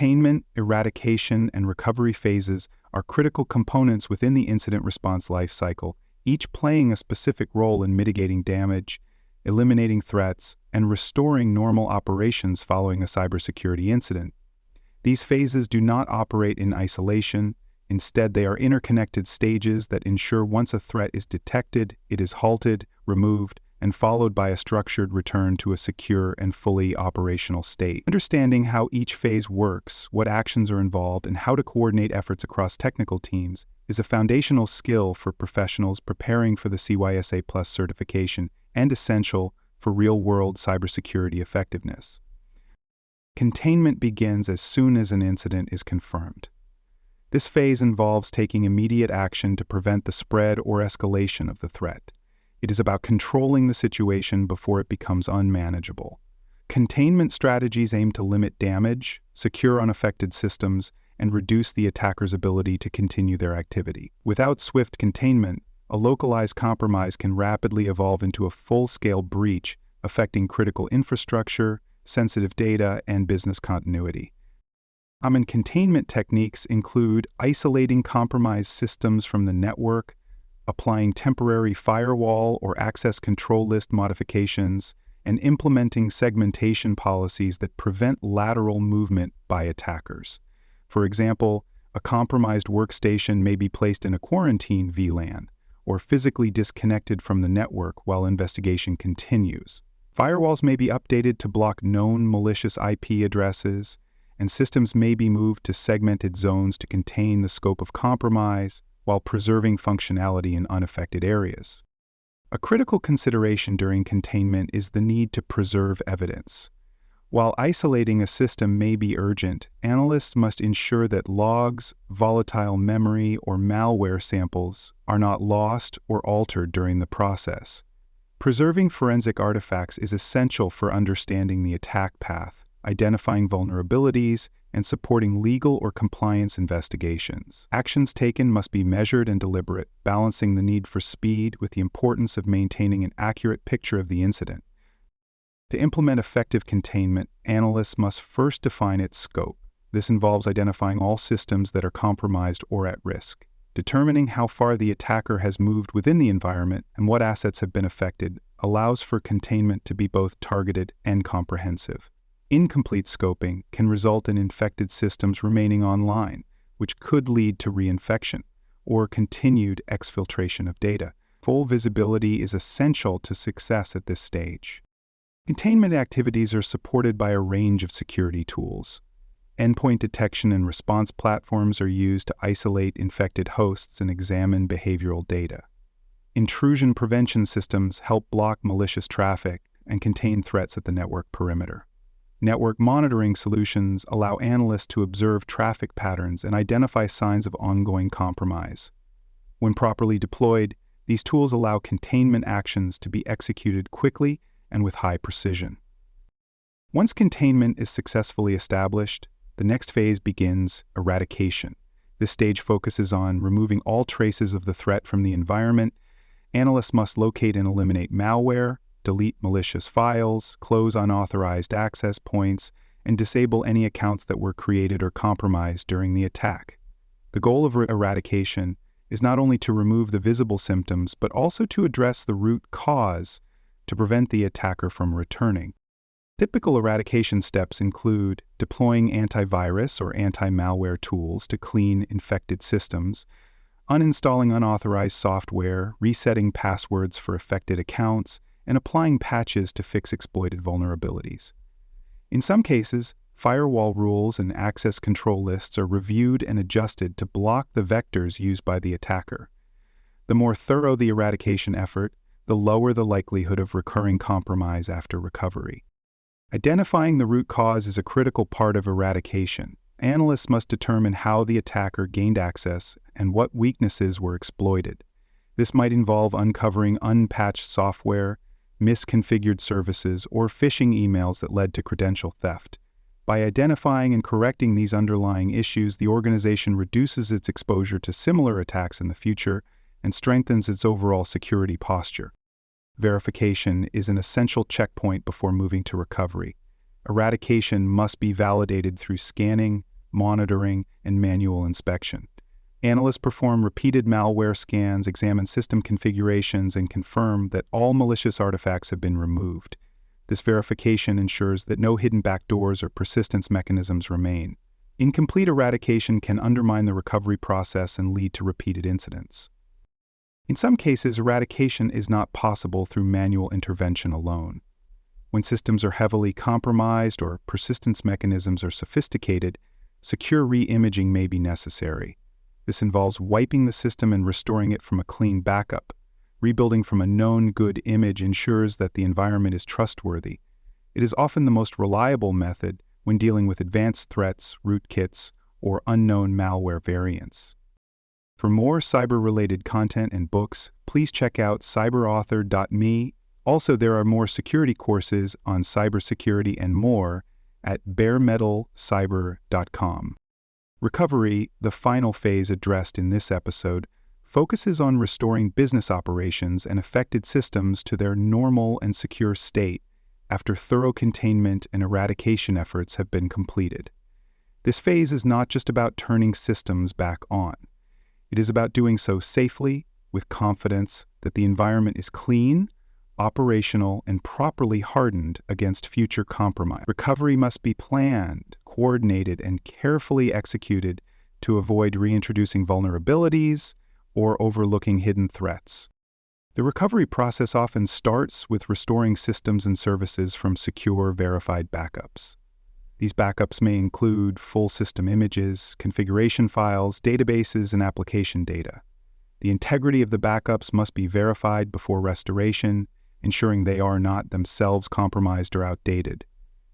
Containment, eradication, and recovery phases are critical components within the incident response lifecycle, each playing a specific role in mitigating damage, eliminating threats, and restoring normal operations following a cybersecurity incident. These phases do not operate in isolation. Instead, they are interconnected stages that ensure once a threat is detected, it is halted, removed, and followed by a structured return to a secure and fully operational state. Understanding how each phase works, what actions are involved, and how to coordinate efforts across technical teams is a foundational skill for professionals preparing for the CySA Plus certification and essential for real-world cybersecurity effectiveness. Containment begins as soon as an incident is confirmed. This phase involves taking immediate action to prevent the spread or escalation of the threat. It is about controlling the situation before it becomes unmanageable. Containment strategies aim to limit damage, secure unaffected systems, and reduce the attacker's ability to continue their activity. Without swift containment, a localized compromise can rapidly evolve into a full-scale breach, affecting critical infrastructure, sensitive data, and business continuity. Common containment techniques include isolating compromised systems from the network, applying temporary firewall or access control list modifications, and implementing segmentation policies that prevent lateral movement by attackers. For example, a compromised workstation may be placed in a quarantine VLAN or physically disconnected from the network while investigation continues. Firewalls may be updated to block known malicious IP addresses, and systems may be moved to segmented zones to contain the scope of compromise while preserving functionality in unaffected areas. A critical consideration during containment is the need to preserve evidence. While isolating a system may be urgent, analysts must ensure that logs, volatile memory, or malware samples are not lost or altered during the process. Preserving forensic artifacts is essential for understanding the attack path, identifying vulnerabilities, and supporting legal or compliance investigations. Actions taken must be measured and deliberate, balancing the need for speed with the importance of maintaining an accurate picture of the incident. To implement effective containment, analysts must first define its scope. This involves identifying all systems that are compromised or at risk. Determining how far the attacker has moved within the environment and what assets have been affected allows for containment to be both targeted and comprehensive. Incomplete scoping can result in infected systems remaining online, which could lead to reinfection or continued exfiltration of data. Full visibility is essential to success at this stage. Containment activities are supported by a range of security tools. Endpoint detection and response platforms are used to isolate infected hosts and examine behavioral data. Intrusion prevention systems help block malicious traffic and contain threats at the network perimeter. Network monitoring solutions allow analysts to observe traffic patterns and identify signs of ongoing compromise. When properly deployed, these tools allow containment actions to be executed quickly and with high precision. Once containment is successfully established, the next phase begins eradication. This stage focuses on removing all traces of the threat from the environment. Analysts must locate and eliminate malware, delete malicious files, close unauthorized access points, and disable any accounts that were created or compromised during the attack. The goal of eradication is not only to remove the visible symptoms, but also to address the root cause to prevent the attacker from returning. Typical eradication steps include deploying antivirus or anti-malware tools to clean infected systems, uninstalling unauthorized software, resetting passwords for affected accounts, and applying patches to fix exploited vulnerabilities. In some cases, firewall rules and access control lists are reviewed and adjusted to block the vectors used by the attacker. The more thorough the eradication effort, the lower the likelihood of recurring compromise after recovery. Identifying the root cause is a critical part of eradication. Analysts must determine how the attacker gained access and what weaknesses were exploited. This might involve uncovering unpatched software, misconfigured services, or phishing emails that led to credential theft. By identifying and correcting these underlying issues, the organization reduces its exposure to similar attacks in the future and strengthens its overall security posture. Verification is an essential checkpoint before moving to recovery. Eradication must be validated through scanning, monitoring, and manual inspection. Analysts perform repeated malware scans, examine system configurations, and confirm that all malicious artifacts have been removed. This verification ensures that no hidden backdoors or persistence mechanisms remain. Incomplete eradication can undermine the recovery process and lead to repeated incidents. In some cases, eradication is not possible through manual intervention alone. When systems are heavily compromised or persistence mechanisms are sophisticated, secure re-imaging may be necessary. This involves wiping the system and restoring it from a clean backup. Rebuilding from a known good image ensures that the environment is trustworthy. It is often the most reliable method when dealing with advanced threats, rootkits, or unknown malware variants. For more cyber-related content and books, please check out cyberauthor.me. Also, there are more security courses on cybersecurity and more at baremetalcyber.com. Recovery, the final phase addressed in this episode, focuses on restoring business operations and affected systems to their normal and secure state after thorough containment and eradication efforts have been completed. This phase is not just about turning systems back on. It is about doing so safely, with confidence that the environment is clean, operational, and properly hardened against future compromise. Recovery must be planned, coordinated, and carefully executed to avoid reintroducing vulnerabilities or overlooking hidden threats. The recovery process often starts with restoring systems and services from secure, verified backups. These backups may include full system images, configuration files, databases, and application data. The integrity of the backups must be verified before restoration, ensuring they are not themselves compromised or outdated.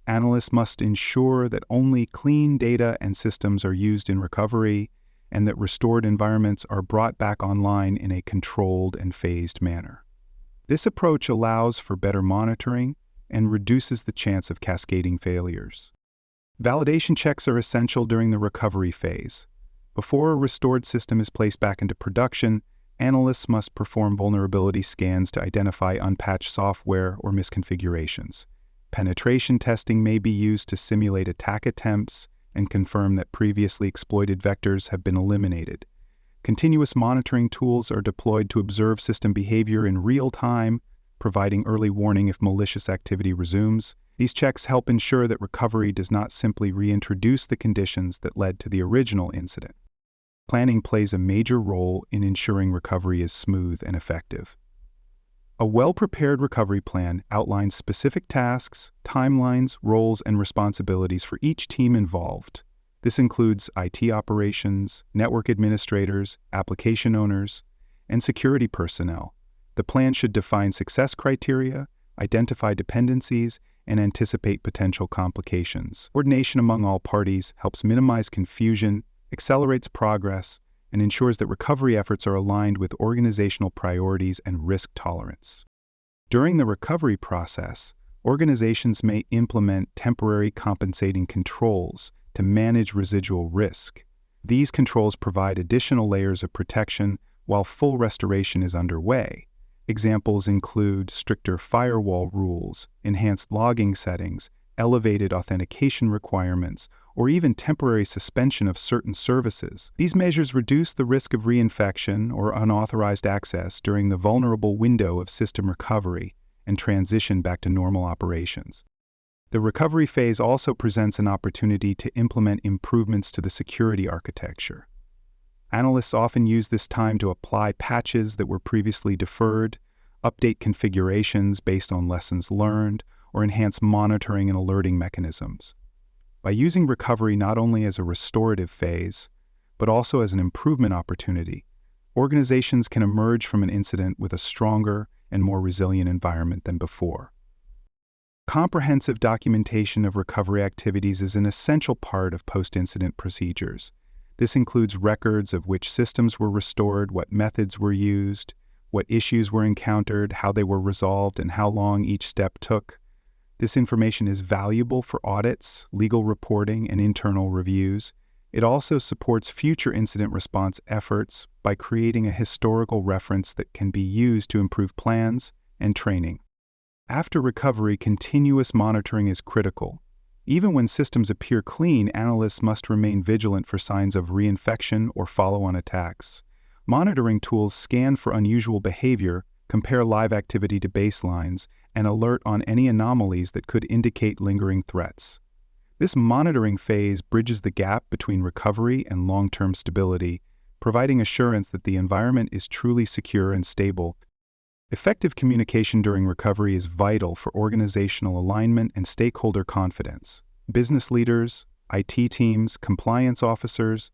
Analysts must ensure that only clean data and systems are used in recovery, and that restored environments are brought back online in a controlled and phased manner. This approach allows for better monitoring and reduces the chance of cascading failures. Validation checks are essential during the recovery phase. Before a restored system is placed back into production, analysts must perform vulnerability scans to identify unpatched software or misconfigurations. Penetration testing may be used to simulate attack attempts and confirm that previously exploited vectors have been eliminated. Continuous monitoring tools are deployed to observe system behavior in real time, providing early warning if malicious activity resumes. These checks help ensure that recovery does not simply reintroduce the conditions that led to the original incident. Planning plays a major role in ensuring recovery is smooth and effective. A well-prepared recovery plan outlines specific tasks, timelines, roles, and responsibilities for each team involved. This includes IT operations, network administrators, application owners, and security personnel. The plan should define success criteria, identify dependencies, and anticipate potential complications. Coordination among all parties helps minimize confusion, accelerates progress, and ensures that recovery efforts are aligned with organizational priorities and risk tolerance. During the recovery process, organizations may implement temporary compensating controls to manage residual risk. These controls provide additional layers of protection while full restoration is underway. Examples include stricter firewall rules, enhanced logging settings, elevated authentication requirements, or even temporary suspension of certain services. These measures reduce the risk of reinfection or unauthorized access during the vulnerable window of system recovery and transition back to normal operations. The recovery phase also presents an opportunity to implement improvements to the security architecture. Analysts often use this time to apply patches that were previously deferred, update configurations based on lessons learned, or enhance monitoring and alerting mechanisms. By using recovery not only as a restorative phase, but also as an improvement opportunity, organizations can emerge from an incident with a stronger and more resilient environment than before. Comprehensive documentation of recovery activities is an essential part of post-incident procedures. This includes records of which systems were restored, what methods were used, what issues were encountered, how they were resolved, and how long each step took. This information is valuable for audits, legal reporting, and internal reviews. It also supports future incident response efforts by creating a historical reference that can be used to improve plans and training. After recovery, continuous monitoring is critical. Even when systems appear clean, analysts must remain vigilant for signs of reinfection or follow-on attacks. Monitoring tools scan for unusual behavior, compare live activity to baselines, and alert on any anomalies that could indicate lingering threats. This monitoring phase bridges the gap between recovery and long-term stability, providing assurance that the environment is truly secure and stable. Effective communication during recovery is vital for organizational alignment and stakeholder confidence. Business leaders, IT teams, compliance officers,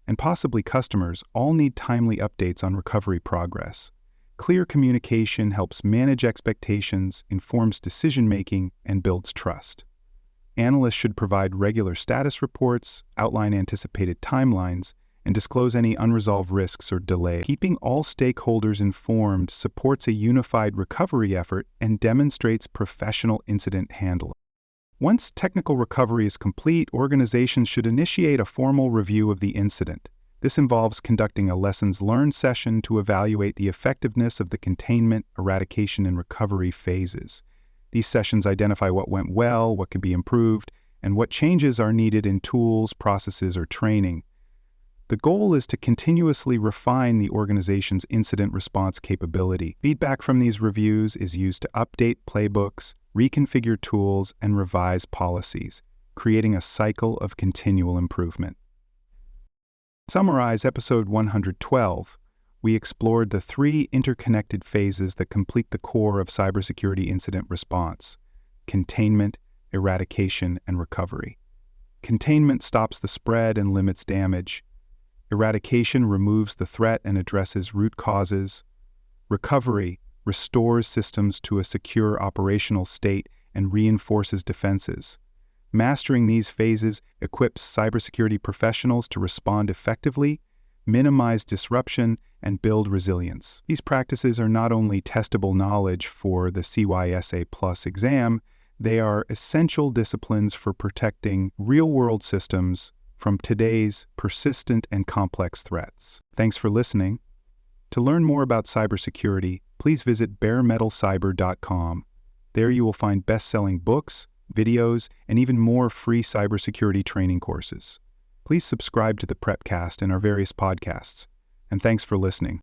and possibly customers all need timely updates on recovery progress. Clear communication helps manage expectations, informs decision-making, and builds trust. Analysts should provide regular status reports, outline anticipated timelines, and disclose any unresolved risks or delays. Keeping all stakeholders informed supports a unified recovery effort and demonstrates professional incident handling. Once technical recovery is complete, organizations should initiate a formal review of the incident. This involves conducting a lessons learned session to evaluate the effectiveness of the containment, eradication, and recovery phases. These sessions identify what went well, what could be improved, and what changes are needed in tools, processes, or training. The goal is to continuously refine the organization's incident response capability. Feedback from these reviews is used to update playbooks, reconfigure tools, and revise policies, creating a cycle of continual improvement. To summarize episode 112, we explored the three interconnected phases that complete the core of cybersecurity incident response: containment, eradication, and recovery. Containment stops the spread and limits damage. Eradication removes the threat and addresses root causes. Recovery restores systems to a secure operational state and reinforces defenses. Mastering these phases equips cybersecurity professionals to respond effectively, minimize disruption, and build resilience. These practices are not only testable knowledge for the CySA Plus exam, they are essential disciplines for protecting real-world systems from today's persistent and complex threats. Thanks for listening. To learn more about cybersecurity, please visit baremetalcyber.com. There you will find best-selling books, videos, and even more free cybersecurity training courses. Please subscribe to the Prepcast and our various podcasts. And thanks for listening.